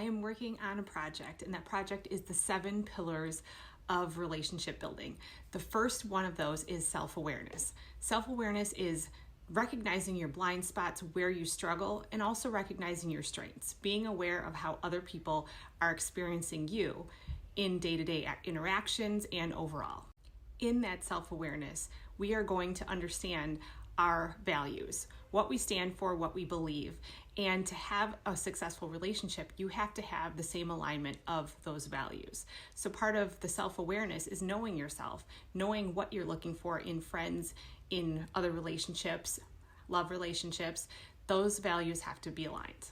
I am working on a project, and that project is the 7 pillars of relationship building. The first one of those is self-awareness. Self-awareness is recognizing your blind spots, where you struggle, and also recognizing your strengths, being aware of how other people are experiencing you in day-to-day interactions and overall. In that self-awareness, we are going to understand our values, what we stand for, what we believe. And to have a successful relationship, you have to have the same alignment of those values. So part of the self-awareness is knowing yourself, knowing what you're looking for in friends, in other relationships, love relationships. Those values have to be aligned.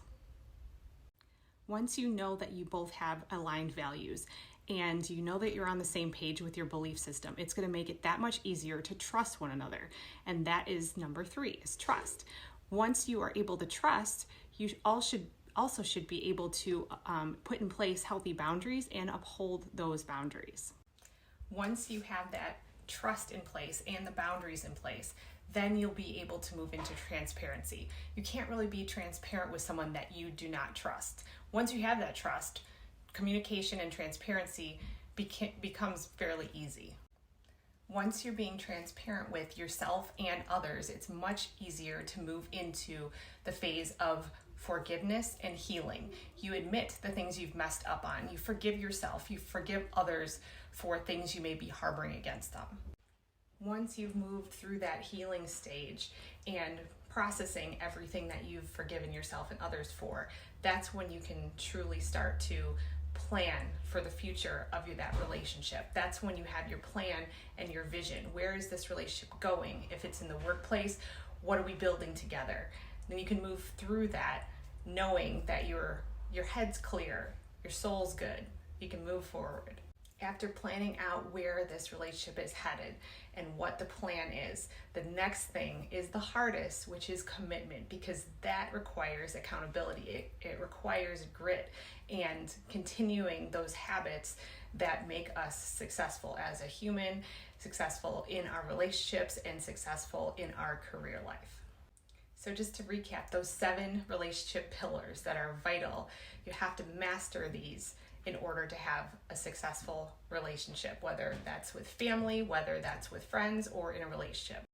Once you know that you both have aligned values and you know that you're on the same page with your belief system, it's going to make it that much easier to trust one another. And that is number 3, is trust. Once you are able to trust, you also should be able to put in place healthy boundaries and uphold those boundaries. Once you have that trust in place and the boundaries in place, then you'll be able to move into transparency. You can't really be transparent with someone that you do not trust. Once you have that trust, communication and transparency becomes fairly easy. Once you're being transparent with yourself and others, it's much easier to move into the phase of forgiveness and healing. You admit the things you've messed up on. You forgive yourself. You forgive others for things you may be harboring against them. Once you've moved through that healing stage and processing everything that you've forgiven yourself and others for, that's when you can truly start to plan for the future of that relationship. That's when you have your plan and your vision. Where is this relationship going? If it's in the workplace, what are we building together? Then you can move through that knowing that your head's clear, your soul's good. You can move forward. After planning out where this relationship is headed and what the plan is, the next thing is the hardest, which is commitment, because that requires accountability. It requires grit and continuing those habits that make us successful as a human, successful in our relationships, and successful in our career life. So just to recap, those 7 relationship pillars that are vital, you have to master these in order to have a successful relationship, whether that's with family, whether that's with friends, or in a relationship.